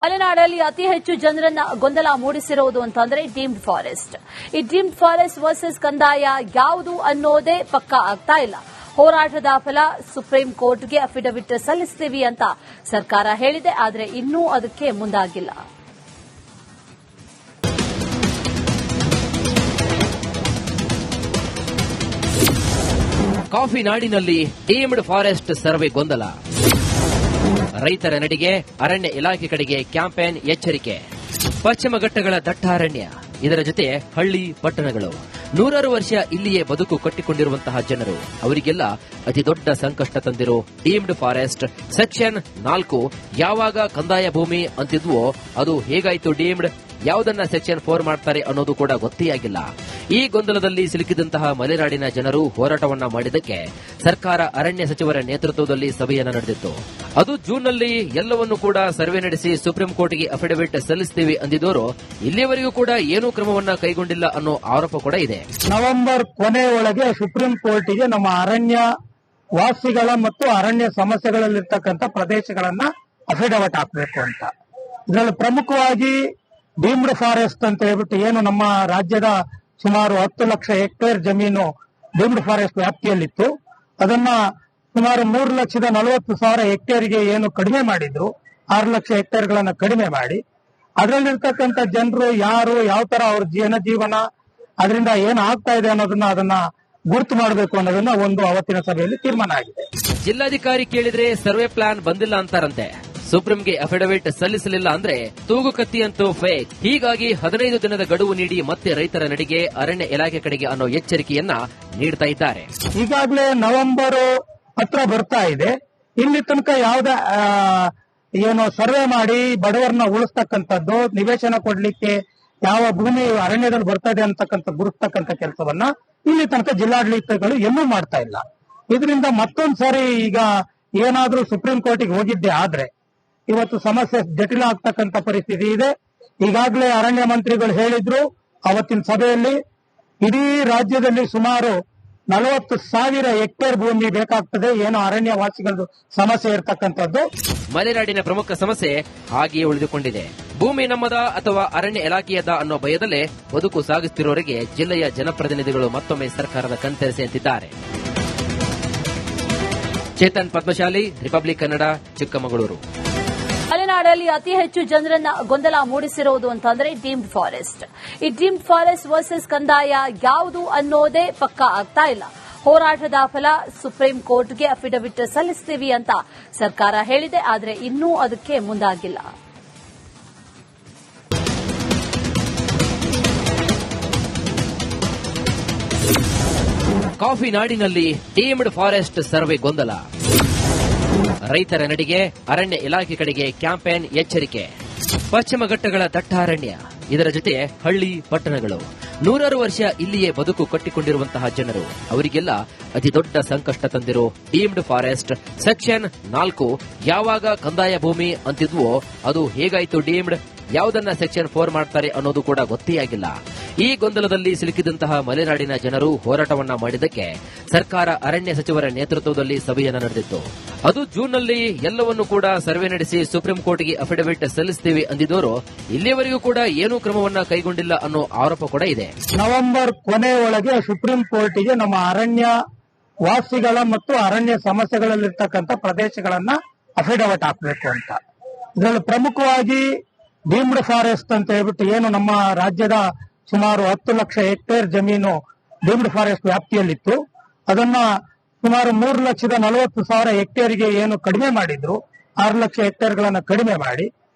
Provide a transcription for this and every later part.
ಮಲೆನಾಡಲ್ಲಿ ಅತಿ ಹೆಚ್ಚು ಜನರನ್ನ ಗೊಂದಲ ಮೂಡಿಸಿರುವುದು ಅಂತಂದ್ರೆ ಡೀಮ್ಡ್ ಫಾರೆಸ್ಟ್. ಈ ಡೀಮ್ಡ್ ಫಾರೆಸ್ಟ್ ವರ್ಸಸ್ ಕಂದಾಯ ಯಾವುದು ಅನ್ನೋದೇ ಪಕ್ಕಾ ಆಗ್ತಾ ಇಲ್ಲ. ಹೋರಾಟದ ಫಲ ಸುಪ್ರೀಂ ಕೋರ್ಟ್ಗೆ ಅಫಿಡವಿಟ್ ಸಲ್ಲಿಸುತ್ತೀವಿ ಅಂತ ಸರ್ಕಾರ ಹೇಳಿದೆ, ಆದರೆ ಇನ್ನೂ ಅದಕ್ಕೆ ಮುಂದಾಗಿಲ್ಲ. ಕಾಫಿ ನಾಡಿನಲ್ಲಿ ಡೀಮ್ಡ್ ಫಾರೆಸ್ಟ್ ಸರ್ವೆ ಗೊಂದಲ. ರೈತರ ನಡಿಗೆ, ಅರಣ್ಯ ಇಲಾಖೆ ಕಡೆಗೆ ಕ್ಯಾಂಪೇನ್ ಎಚ್ಚರಿಕೆ. ಪಶ್ಚಿಮ ಘಟ್ಟಗಳ ದಟ್ಟ ಅರಣ್ಯ, ಇದರ ಜೊತೆ ಹಳ್ಳಿ ಪಟ್ಟಣಗಳು, ನೂರಾರು ವರ್ಷ ಇಲ್ಲಿಯೇ ಬದುಕು ಕಟ್ಟಿಕೊಂಡಿರುವಂತಹ ಜನರು, ಅವರಿಗೆಲ್ಲ ಅತಿ ದೊಡ್ಡ ಸಂಕಷ್ಟ ತಂದಿರೋ ಡೀಮ್ಡ್ ಫಾರೆಸ್ಟ್ ಸೆಕ್ಷನ್ 4 ಯಾವಾಗ ಕಂದಾಯ ಭೂಮಿ ಅಂತಿದ್ವೋ ಅದು ಹೇಗಾಯ್ತು ಡೀಮ್ಡ್, ಯಾವುದನ್ನ ಸೆಕ್ಷನ್ 4 ಮಾಡ್ತಾರೆ ಅನ್ನೋದು ಕೂಡ ಗೊತ್ತೇ ಆಗಿಲ್ಲ. ಈ ಗೊಂದಲದಲ್ಲಿ ಸಿಲುಕಿದಂತಹ ಮಲೆನಾಡಿನ ಜನರು ಹೋರಾಟವನ್ನ ಮಾಡಿದ್ದಕ್ಕೆ ಸರ್ಕಾರ ಅರಣ್ಯ ಸಚಿವರ ನೇತೃತ್ವದಲ್ಲಿ ಸಭೆಯನ್ನ ನಡೆದಿತ್ತು. ಅದು ಜೂನ್ನಲ್ಲಿ ಎಲ್ಲವನ್ನೂ ಕೂಡ ಸರ್ವೆ ನಡೆಸಿ ಸುಪ್ರೀಂ ಕೋರ್ಟ್ಗೆ ಅಫಿಡವಿಟ್ ಸಲ್ಲಿಸುತ್ತೀವಿ ಅಂದಿದ್ದವರು ಇಲ್ಲಿಯವರೆಗೂ ಕೂಡ ಏನೂ ಕ್ರಮವನ್ನ ಕೈಗೊಂಡಿಲ್ಲ ಅನ್ನೋ ಆರೋಪ ಕೂಡ ಇದೆ. ನವೆಂಬರ್ ಕೊನೆಯೊಳಗೆ ಸುಪ್ರೀಂ ಕೋರ್ಟಿಗೆ ನಮ್ಮ ಅರಣ್ಯ ವಾಸಿಗಳ ಮತ್ತು ಅರಣ್ಯ ಸಮಸ್ಯೆಗಳಲ್ಲಿರ್ತಕ್ಕಂಥ ಪ್ರದೇಶಗಳನ್ನ ಅಫಿಡವಿಟ್ ಹಾಕಬೇಕು ಅಂತ. ಇದರಲ್ಲಿ ಪ್ರಮುಖವಾಗಿ ಡೀಮ್ಡ್ ಫಾರೆಸ್ಟ್ ಅಂತ ಹೇಳ್ಬಿಟ್ಟು ಏನು ನಮ್ಮ ರಾಜ್ಯದ ಸುಮಾರು 10 ಲಕ್ಷ ಹೆಕ್ಟೇರ್ ಜಮೀನು ಡೀಮ್ಡ್ ಫಾರೆಸ್ಟ್ ವ್ಯಾಪ್ತಿಯಲ್ಲಿತ್ತು, ಅದನ್ನ ಸುಮಾರು 3,40,000 ಹೆಕ್ಟೇರ್ಗೆ ಏನು ಕಡಿಮೆ ಮಾಡಿದ್ರು, 6 ಲಕ್ಷ ಹೆಕ್ಟೇರ್ಗಳನ್ನ ಕಡಿಮೆ ಮಾಡಿ ಅದರಲ್ಲಿರ್ತಕ್ಕಂಥ ಜನರು ಯಾರು, ಯಾವ ತರ ಅವ್ರ ಜನಜೀವನ, ಅದರಿಂದ ಏನು ಆಗ್ತಾ ಇದೆ ಅನ್ನೋದನ್ನ ಅದನ್ನ ಗುರುತು ಮಾಡಬೇಕು ಅನ್ನೋದನ್ನ ಒಂದು ಅವತ್ತಿನ ಸಭೆಯಲ್ಲಿ ತೀರ್ಮಾನ ಆಗಿದೆ. ಜಿಲ್ಲಾಧಿಕಾರಿ ಕೇಳಿದ್ರೆ ಸರ್ವೆ ಪ್ಲಾನ್ ಬಂದಿಲ್ಲ ಅಂತಾರಂತೆ. ಸುಪ್ರೀಂಗೆ ಅಫಿಡವಿಟ್ ಸಲ್ಲಿಸಲಿಲ್ಲ ಅಂದ್ರೆ ತೂಗು ಕತ್ತಿ ಅಂತೂ ಫೇಕ್. ಹೀಗಾಗಿ 15 ದಿನದ ಗಡುವು ನೀಡಿ ಮತ್ತೆ ರೈತರ ನಡಿಗೆ, ಅರಣ್ಯ ಇಲಾಖೆ ಕಡೆಗೆ ಅನ್ನೋ ಎಚ್ಚರಿಕೆಯನ್ನ ನೀಡ್ತಾ ಇದ್ದಾರೆ. ಈಗಾಗಲೇ ನವೆಂಬರ್ ಹತ್ರ ಬರ್ತಾ ಇದೆ. ಇಲ್ಲಿ ತನಕ ಯಾವ್ದ ಏನು ಸರ್ವೆ ಮಾಡಿ ಬಡವರನ್ನ ಉಳಿಸ್ತಕ್ಕಂಥದ್ದು, ನಿವೇಶನ ಕೊಡ್ಲಿಕ್ಕೆ ಯಾವ ಭೂಮಿ ಅರಣ್ಯದಲ್ಲಿ ಬರ್ತದೆ ಅಂತಕ್ಕಂಥ ಗುರುತಕ್ಕಂಥ ಕೆಲಸವನ್ನ ಇಲ್ಲಿ ತನಕ ಜಿಲ್ಲಾಡಳಿತಗಳು ಎಲ್ಲೂ ಮಾಡ್ತಾ ಇಲ್ಲ. ಇದರಿಂದ ಮತ್ತೊಂದ್ ಸಾರಿ ಈಗ ಏನಾದ್ರೂ ಸುಪ್ರೀಂ ಕೋರ್ಟಿಗೆ ಹೋಗಿದ್ದೆ ಆದ್ರೆ ಇವತ್ತು ಸಮಸ್ಯೆ ಜಟಿಲ ಆಗ್ತಕ್ಕಂಥ ಪರಿಸ್ಥಿತಿ ಇದೆ. ಈಗಾಗಲೇ ಅರಣ್ಯ ಮಂತ್ರಿಗಳು ಹೇಳಿದ್ರು ಅವತ್ತಿನ ಸಭೆಯಲ್ಲಿ, ಇಡೀ ರಾಜ್ಯದಲ್ಲಿ ಸುಮಾರು 40,000 ಹೆಕ್ಟೇರ್ ಭೂಮಿ ಬೇಕಾಗ್ತದೆ, ಏನು ಅರಣ್ಯ ವಾಸಿಗಳದ್ದು ಸಮಸ್ಯೆ ಇರತಕ್ಕಂಥದ್ದು. ಮಲೆನಾಡಿನ ಪ್ರಮುಖ ಸಮಸ್ಯೆ ಹಾಗೆಯೇ ಉಳಿದುಕೊಂಡಿದೆ. ಭೂಮಿ ನಮ್ಮದ ಅಥವಾ ಅರಣ್ಯ ಇಲಾಖೆಯದ ಅನ್ನೋ ಭಯದಲ್ಲೇ ಬದುಕು ಸಾಗಿಸುತ್ತಿರುವವರಿಗೆ ಜಿಲ್ಲೆಯ ಜನಪ್ರತಿನಿಧಿಗಳು ಮತ್ತೊಮ್ಮೆ ಸರ್ಕಾರದ ಕಣ್ತೆರೆಸಿ ಅಂತಿದ್ದಾರೆ. ಚೇತನ್ ಪದ್ಮಶಾಲಿ, ರಿಪಬ್ಲಿಕ್ ಕನ್ನಡ, ಚಿಕ್ಕಮಗಳೂರು. ಮಲೆನಾಡಲ್ಲಿ ಅತಿ ಹೆಚ್ಚು ಜನರನ್ನ ಗೊಂದಲ ಮೂಡಿಸಿರುವುದು ಅಂತಂದ್ರೆ ಡೀಮ್ಡ್ ಫಾರೆಸ್ಟ್. ಈ ಡೀಮ್ಡ್ ಫಾರೆಸ್ಟ್ ವರ್ಸಸ್ ಕಂದಾಯ ಯಾವುದು ಅನ್ನೋದೇ ಪಕ್ಕಾ ಆಗ್ತಾ ಇಲ್ಲ. ಹೋರಾಟದ ಫಲ ಸುಪ್ರೀಂ ಕೋರ್ಟ್ಗೆ ಅಫಿಡವಿಟ್ ಸಲ್ಲಿಸುತ್ತೀವಿ ಅಂತ ಸರ್ಕಾರ ಹೇಳಿದೆ, ಆದರೆ ಇನ್ನೂ ಅದಕ್ಕೆ ಮುಂದಾಗಿಲ್ಲ. ಕಾಫಿ ನಾಡಿನಲ್ಲಿ ಡೀಮ್ಡ್ ಫಾರೆಸ್ಟ್ ಸರ್ವೆ ಗೊಂದಲ. ರೈತರ ನಡಿಗೆ, ಅರಣ್ಯ ಇಲಾಖೆ ಕಡೆಗೆ ಕ್ಯಾಂಪೇನ್ ಎಚ್ಚರಿಕೆ. ಪಶ್ಚಿಮ ಘಟ್ಟಗಳ ದಟ್ಟ ಅರಣ್ಯ, ಇದರ ಜೊತೆ ಹಳ್ಳಿ ಪಟ್ಟಣಗಳು, ನೂರಾರು ವರ್ಷ ಇಲ್ಲಿಯೇ ಬದುಕು ಕಟ್ಟಿಕೊಂಡಿರುವಂತಹ ಜನರು, ಅವರಿಗೆಲ್ಲ ಅತಿ ದೊಡ್ಡ ಸಂಕಷ್ಟ ತಂದಿರೋ ಡೀಮ್ಡ್ ಫಾರೆಸ್ಟ್ ಸೆಕ್ಷನ್ 4 ಯಾವಾಗ ಕಂದಾಯ ಭೂಮಿ ಅಂತಿದ್ವೋ ಅದು ಹೇಗಾಯ್ತು ಡೀಮ್ಡ್, ಯಾವುದನ್ನ ಸೆಕ್ಷನ್ 4 ಮಾಡ್ತಾರೆ ಅನ್ನೋದು ಕೂಡ ಗೊತ್ತೇ ಆಗಿಲ್ಲ. ಈ ಗೊಂದಲದಲ್ಲಿ ಸಿಲುಕಿದಂತಹ ಮಲೆನಾಡಿನ ಜನರು ಹೋರಾಟವನ್ನ ಮಾಡಿದ್ದಕ್ಕೆ ಸರ್ಕಾರ ಅರಣ್ಯ ಸಚಿವರ ನೇತೃತ್ವದಲ್ಲಿ ಸಭೆಯನ್ನ ನಡೆದಿತ್ತು. ಅದು ಜೂನ್ನಲ್ಲಿ ಎಲ್ಲವನ್ನೂ ಕೂಡ ಸರ್ವೆ ನಡೆಸಿ ಸುಪ್ರೀಂ ಕೋರ್ಟ್ಗೆ ಅಫಿಡವಿಟ್ ಸಲ್ಲಿಸುತ್ತೀವಿ ಅಂದಿದ್ದವರು ಇಲ್ಲಿಯವರೆಗೂ ಕೂಡ ಏನೂ ಕ್ರಮವನ್ನ ಕೈಗೊಂಡಿಲ್ಲ ಅನ್ನೋ ಆರೋಪ ಕೂಡ ಇದೆ. ನವೆಂಬರ್ ಕೊನೆಯೊಳಗೆ ಸುಪ್ರೀಂ ಕೋರ್ಟಿಗೆ ನಮ್ಮ ಅರಣ್ಯ ವಾಸಿಗಳ ಮತ್ತು ಅರಣ್ಯ ಸಮಸ್ಯೆಗಳಲ್ಲಿರ್ತಕ್ಕಂಥ ಪ್ರದೇಶಗಳನ್ನ ಅಫಿಡವಿಟ್ ಹಾಕಬೇಕು ಅಂತ. ಇದರಲ್ಲಿ ಪ್ರಮುಖವಾಗಿ ಡೀಮ್ಡ್ ಫಾರೆಸ್ಟ್ ಅಂತ ಹೇಳ್ಬಿಟ್ಟು ಏನು ನಮ್ಮ ರಾಜ್ಯದ ಸುಮಾರು 10 ಲಕ್ಷ ಹೆಕ್ಟೇರ್ ಜಮೀನು ಡೀಮ್ಡ್ ಫಾರೆಸ್ಟ್ ವ್ಯಾಪ್ತಿಯಲ್ಲಿತ್ತು, ಅದನ್ನ ಸುಮಾರು 3,40,000 ಹೆಕ್ಟೇರ್ಗೆ ಏನು ಕಡಿಮೆ ಮಾಡಿದ್ರು, 6 ಲಕ್ಷ ಹೆಕ್ಟೇರ್ಗಳನ್ನ ಕಡಿಮೆ ಮಾಡಿ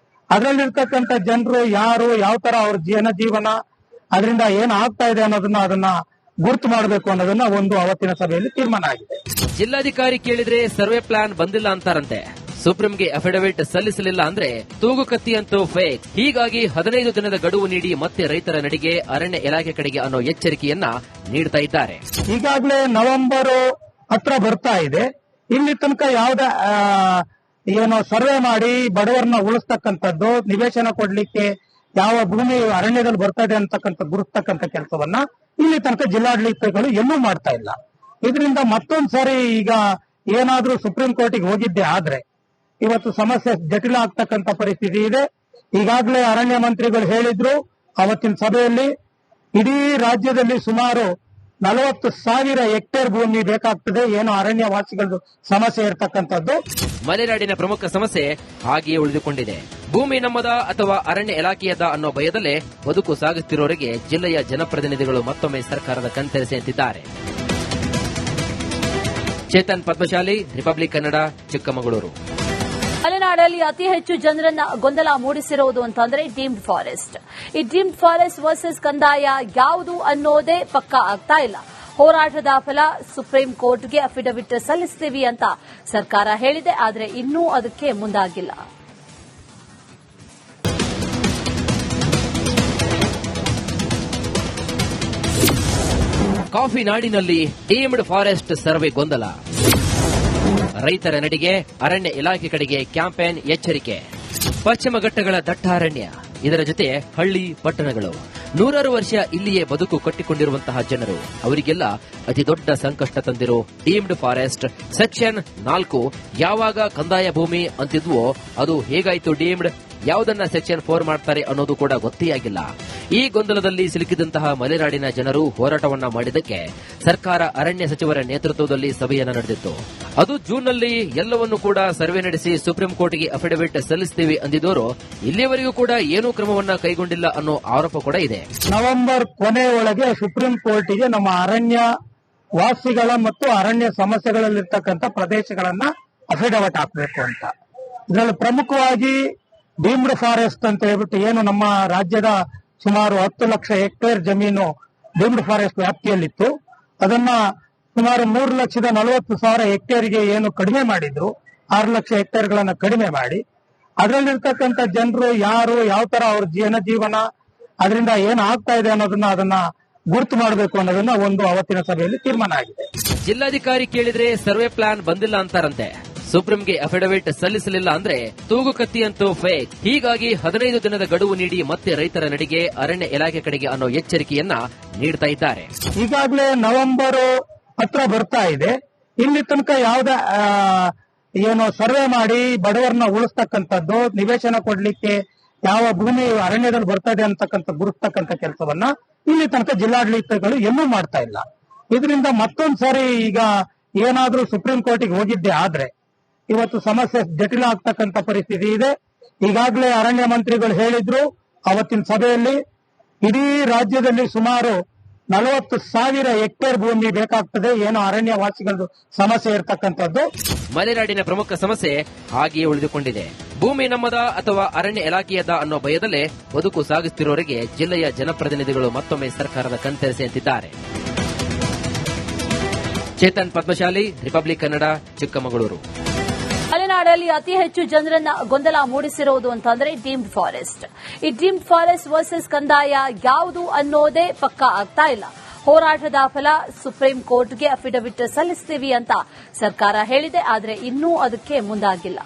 ಅದರಲ್ಲಿರ್ತಕ್ಕಂಥ ಜನರು ಯಾರು, ಯಾವ ತರ ಅವ್ರ ಜನಜೀವನ, ಅದರಿಂದ ಏನು ಆಗ್ತಾ ಇದೆ ಅನ್ನೋದನ್ನ ಅದನ್ನ ಗುರುತು ಮಾಡಬೇಕು ಅನ್ನೋದನ್ನ ಒಂದು ಅವತ್ತಿನ ಸಭೆಯಲ್ಲಿ ತೀರ್ಮಾನ ಆಗಿದೆ. ಜಿಲ್ಲಾಧಿಕಾರಿ ಕೇಳಿದ್ರೆ ಸರ್ವೆ ಪ್ಲಾನ್ ಬಂದಿಲ್ಲ ಅಂತಾರಂತೆ. ಸುಪ್ರೀಂಗೆ ಅಫಿಡವಿಟ್ ಸಲ್ಲಿಸಲಿಲ್ಲ ಅಂದ್ರೆ ತೂಗು ಕತ್ತಿ ಅಂತೂ ಫೇಕ್. ಹೀಗಾಗಿ 15 ದಿನದ ಗಡುವು ನೀಡಿ ಮತ್ತೆ ರೈತರ ನಡಿಗೆ, ಅರಣ್ಯ ಇಲಾಖೆ ಕಡೆಗೆ ಅನ್ನೋ ಎಚ್ಚರಿಕೆಯನ್ನ ನೀಡ್ತಾ ಇದ್ದಾರೆ. ಈಗಾಗಲೇ ನವೆಂಬರ್ ಹತ್ರ ಬರ್ತಾ ಇದೆ. ಇಲ್ಲಿ ತನಕ ಯಾವ್ದ ಏನು ಸರ್ವೆ ಮಾಡಿ ಬಡವರನ್ನ ಉಳಿಸ್ತಕ್ಕಂಥದ್ದು, ನಿವೇಶನ ಕೊಡ್ಲಿಕ್ಕೆ ಯಾವ ಭೂಮಿ ಅರಣ್ಯದಲ್ಲಿ ಬರ್ತದೆ ಅಂತಕ್ಕಂಥ ಗುರುತಕ್ಕಂಥ ಕೆಲಸವನ್ನ ಇಲ್ಲಿ ತನಕ ಜಿಲ್ಲಾಡಳಿತಗಳು ಎಲ್ಲೂ ಮಾಡ್ತಾ ಇಲ್ಲ. ಇದರಿಂದ ಮತ್ತೊಂದ್ ಸಾರಿ ಈಗ ಏನಾದ್ರೂ ಸುಪ್ರೀಂ ಕೋರ್ಟಿಗೆ ಹೋಗಿದ್ದೆ ಆದ್ರೆ ಇವತ್ತು ಸಮಸ್ಯೆ ಜಟಿಲ ಆಗ್ತಕ್ಕಂಥ ಪರಿಸ್ಥಿತಿ ಇದೆ. ಈಗಾಗಲೇ ಅರಣ್ಯ ಮಂತ್ರಿಗಳು ಹೇಳಿದ್ರು ಅವತ್ತಿನ ಸಭೆಯಲ್ಲಿ, ಇಡೀ ರಾಜ್ಯದಲ್ಲಿ ಸುಮಾರು 40,000 ಹೆಕ್ಟೇರ್ ಭೂಮಿ ಬೇಕಾಗ್ತದೆ, ಏನು ಅರಣ್ಯವಾಸಿಗಳದ್ದು ಸಮಸ್ಯೆ ಇರತಕ್ಕಂಥದ್ದು. ಮಲೆನಾಡಿನ ಪ್ರಮುಖ ಸಮಸ್ಯೆ ಹಾಗೆಯೇ ಉಳಿದುಕೊಂಡಿದೆ. ಭೂಮಿ ನಮ್ಮದ ಅಥವಾ ಅರಣ್ಯ ಇಲಾಖೆಯದ ಅನ್ನೋ ಭಯದಲ್ಲೇ ಬದುಕು ಸಾಗುತ್ತಿರುವವರಿಗೆ ಜಿಲ್ಲೆಯ ಜನಪ್ರತಿನಿಧಿಗಳು ಮತ್ತೊಮ್ಮೆ ಸರ್ಕಾರದ ಕಣ್ತೆರೆಸಿ ಅಂತಿದ್ದಾರೆ. ಚೇತನ್ ಪದ್ಮಶಾಲಿ, ರಿಪಬ್ಲಿಕ್ ಕನ್ನಡ, ಚಿಕ್ಕಮಗಳೂರು. ಮಲೆನಾಡಲ್ಲಿ ಅತಿ ಹೆಚ್ಚು ಜನರನ್ನ ಗೊಂದಲ ಮೂಡಿಸಿರುವುದು ಅಂತಂದ್ರೆ ಡೀಮ್ಡ್ ಫಾರೆಸ್ಟ್. ಈ ಡೀಮ್ಡ್ ಫಾರೆಸ್ಟ್ ವರ್ಸಸ್ ಕಂದಾಯ ಯಾವುದು ಅನ್ನೋದೇ ಪಕ್ಕಾ ಆಗ್ತಾ ಇಲ್ಲ. ಹೋರಾಟದ ಫಲ ಸುಪ್ರೀಂ ಕೋರ್ಟ್ಗೆ ಅಫಿಡವಿಟ್ ಸಲ್ಲಿಸುತ್ತೀವಿ ಅಂತ ಸರ್ಕಾರ ಹೇಳಿದೆ, ಆದರೆ ಇನ್ನೂ ಅದಕ್ಕೆ ಮುಂದಾಗಿಲ್ಲ. ಕಾಫಿ ನಾಡಿನಲ್ಲಿ ಡೀಮ್ಡ್ ಫಾರೆಸ್ಟ್ ಸರ್ವೆ ಗೊಂದಲ. ರೈತರ ನಡಿಗೆ, ಅರಣ್ಯ ಇಲಾಖೆ ಕಡೆಗೆ ಕ್ಯಾಂಪೇನ್ ಎಚ್ಚರಿಕೆ. ಪಶ್ಚಿಮ ಘಟ್ಟಗಳ ದಟ್ಟಾರಣ್ಯ, ಇದರ ಜೊತೆ ಹಳ್ಳಿ ಪಟ್ಟಣಗಳು, ನೂರಾರು ವರ್ಷ ಇಲ್ಲಿಯೇ ಬದುಕು ಕಟ್ಟಿಕೊಂಡಿರುವಂತಹ ಜನರು, ಅವರಿಗೆಲ್ಲ ಅತಿ ದೊಡ್ಡ ಸಂಕಷ್ಟ ತಂದಿರೋ ಡೀಮ್ಡ್ ಫಾರೆಸ್ಟ್ ಸೆಕ್ಷನ್ 4 ಯಾವಾಗ ಕಂದಾಯ ಭೂಮಿ ಅಂತಿದ್ವೋ ಅದು ಹೇಗಾಯ್ತು ಡೀಮ್ಡ್, ಯಾವುದನ್ನ ಸೆಕ್ಷನ್ 4 ಮಾಡ್ತಾರೆ ಅನ್ನೋದು ಕೂಡ ಗೊತ್ತೇ ಆಗಿಲ್ಲ. ಈ ಗೊಂದಲದಲ್ಲಿ ಸಿಲುಕಿದಂತಹ ಮಲೆನಾಡಿನ ಜನರು ಹೋರಾಟವನ್ನ ಮಾಡಿದ್ದಕ್ಕೆ ಸರ್ಕಾರ ಅರಣ್ಯ ಸಚಿವರ ನೇತೃತ್ವದಲ್ಲಿ ಸಭೆಯನ್ನ ನಡೆದಿತ್ತು. ಅದು ಜೂನ್ನಲ್ಲಿ ಎಲ್ಲವನ್ನೂ ಕೂಡ ಸರ್ವೆ ನಡೆಸಿ ಸುಪ್ರೀಂ ಕೋರ್ಟ್ಗೆ ಅಫಿಡವಿಟ್ ಸಲ್ಲಿಸುತ್ತೀವಿ ಅಂದಿದ್ದವರು ಇಲ್ಲಿಯವರೆಗೂ ಕೂಡ ಏನೂ ಕ್ರಮವನ್ನ ಕೈಗೊಂಡಿಲ್ಲ ಅನ್ನೋ ಆರೋಪ ಕೂಡ ಇದೆ. ನವೆಂಬರ್ ಕೊನೆಯೊಳಗೆ ಸುಪ್ರೀಂ ಕೋರ್ಟ್ಗೆ ನಮ್ಮ ಅರಣ್ಯ ವಾಸಿಗಳ ಮತ್ತು ಅರಣ್ಯ ಸಮಸ್ಯೆಗಳಲ್ಲಿರ್ತಕ್ಕಂಥ ಪ್ರದೇಶಗಳನ್ನ ಅಫಿಡವಿಟ್ ಹಾಕಬೇಕು ಅಂತ. ಇದರಲ್ಲಿ ಪ್ರಮುಖವಾಗಿ ಡೀಮ್ಡ್ ಫಾರೆಸ್ಟ್ ಅಂತ ಹೇಳ್ಬಿಟ್ಟು ಏನು ನಮ್ಮ ರಾಜ್ಯದ ಸುಮಾರು 10 ಲಕ್ಷ ಹೆಕ್ಟೇರ್ ಜಮೀನು ಡೀಮ್ಡ್ ಫಾರೆಸ್ಟ್ ವ್ಯಾಪ್ತಿಯಲ್ಲಿತ್ತು, ಅದನ್ನ ಸುಮಾರು 3,40,000 ಹೆಕ್ಟೇರ್ಗೆ ಏನು ಕಡಿಮೆ ಮಾಡಿದ್ರು, 6 ಲಕ್ಷ ಹೆಕ್ಟೇರ್ಗಳನ್ನ ಕಡಿಮೆ ಮಾಡಿ ಅದರಲ್ಲಿರ್ತಕ್ಕಂಥ ಜನರು ಯಾರು, ಯಾವ ತರ ಅವ್ರ ಜನಜೀವನ, ಅದರಿಂದ ಏನು ಆಗ್ತಾ ಇದೆ ಅನ್ನೋದನ್ನ ಅದನ್ನ ಗುರುತು ಮಾಡಬೇಕು ಅನ್ನೋದನ್ನ ಒಂದು ಅವತ್ತಿನ ಸಭೆಯಲ್ಲಿ ತೀರ್ಮಾನ ಆಗಿದೆ. ಜಿಲ್ಲಾಧಿಕಾರಿ ಕೇಳಿದ್ರೆ ಸರ್ವೆ ಪ್ಲಾನ್ ಬಂದಿಲ್ಲ ಅಂತಾರಂತೆ. ಸುಪ್ರೀಂಗೆ ಅಫಿಡವಿಟ್ ಸಲ್ಲಿಸಲಿಲ್ಲ ಅಂದ್ರೆ ತೂಗುಕತ್ತಿ ಅಂತೂ ಫೇಕ್. ಹೀಗಾಗಿ 15 ದಿನದ ಗಡುವು ನೀಡಿ ಮತ್ತೆ ರೈತರ ನಡಿಗೆ, ಅರಣ್ಯ ಇಲಾಖೆ ಕಡೆಗೆ ಅನ್ನೋ ಎಚ್ಚರಿಕೆಯನ್ನ ನೀಡ್ತಾ ಇದ್ದಾರೆ. ಈಗಾಗಲೇ ನವೆಂಬರ್ ಹತ್ರ ಬರ್ತಾ ಇದೆ. ಇಲ್ಲಿ ತನಕ ಯಾವುದೇ ಏನು ಸರ್ವೆ ಮಾಡಿ ಬಡವರನ್ನ ಉಳಿಸ್ತಕ್ಕಂಥದ್ದು, ನಿವೇಶನ ಕೊಡ್ಲಿಕ್ಕೆ ಯಾವ ಭೂಮಿ ಅರಣ್ಯದಲ್ಲಿ ಬರ್ತಾ ಇದೆ ಅಂತಕ್ಕಂಥ ಗುರುತಕ್ಕಂಥ ಕೆಲಸವನ್ನ ಇಲ್ಲಿ ತನಕ ಜಿಲ್ಲಾಡಳಿತಗಳು ಎಲ್ಲೂ ಮಾಡ್ತಾ ಇಲ್ಲ. ಇದರಿಂದ ಮತ್ತೊಂದು ಸಾರಿ ಈಗ ಏನಾದ್ರೂ ಸುಪ್ರೀಂ ಕೋರ್ಟಿಗೆ ಹೋಗಿದ್ದೆ ಆದ್ರೆ ಇವತ್ತು ಸಮಸ್ಯೆ ಜಟಿಲ ಆಗ್ತಕ್ಕಂಥ ಪರಿಸ್ಥಿತಿ ಇದೆ. ಈಗಾಗಲೇ ಅರಣ್ಯ ಮಂತ್ರಿಗಳು ಹೇಳಿದ್ರು ಅವತ್ತಿನ ಸಭೆಯಲ್ಲಿ, ಇಡೀ ರಾಜ್ಯದಲ್ಲಿ ಸುಮಾರು 40,000 ಹೆಕ್ಟೇರ್ ಭೂಮಿ ಬೇಕಾಗ್ತದೆ, ಏನು ಅರಣ್ಯವಾಸಿಗಳದ್ದು ಸಮಸ್ಯೆ ಇರತಕ್ಕಂಥದ್ದು. ಮಲೆನಾಡಿನ ಪ್ರಮುಖ ಸಮಸ್ಯೆ ಹಾಗೆಯೇ ಉಳಿದುಕೊಂಡಿದೆ. ಭೂಮಿ ನಮ್ಮದ ಅಥವಾ ಅರಣ್ಯ ಇಲಾಖೆಯದ ಅನ್ನೋ ಭಯದಲ್ಲೇ ಬದುಕು ಸಾಗುತ್ತಿರುವವರಿಗೆ ಜಿಲ್ಲೆಯ ಜನಪ್ರತಿನಿಧಿಗಳು ಮತ್ತೊಮ್ಮೆ ಸರ್ಕಾರದ ಕಣ್ತೆರೆಸಿ ಅಂತಿದ್ದಾರೆ. ಚೇತನ್ ಪದ್ಮಶಾಲಿ, ರಿಪಬ್ಲಿಕ್ ಕನ್ನಡ, ಚಿಕ್ಕಮಗಳೂರು. ಮಲೆನಾಡಲ್ಲಿ ಅತಿ ಹೆಚ್ಚು ಜನರನ್ನ ಗೊಂದಲ ಮೂಡಿಸಿರುವುದು ಅಂತಂದ್ರೆ ಡೀಮ್ಡ್ ಫಾರೆಸ್ಟ್. ಈ ಡೀಮ್ಡ್ ಫಾರೆಸ್ಟ್ ವರ್ಸಸ್ ಕಂದಾಯ ಯಾವುದು ಅನ್ನೋದೇ ಪಕ್ಕಾ ಆಗ್ತಾ ಇಲ್ಲ. ಹೋರಾಟದ ಫಲ ಸುಪ್ರೀಂ ಕೋರ್ಟ್ಗೆ ಅಫಿಡವಿಟ್ ಸಲ್ಲಿಸುತ್ತೀವಿ ಅಂತ ಸರ್ಕಾರ ಹೇಳಿದೆ, ಆದರೆ ಇನ್ನೂ ಅದಕ್ಕೆ ಮುಂದಾಗಿಲ್ಲ.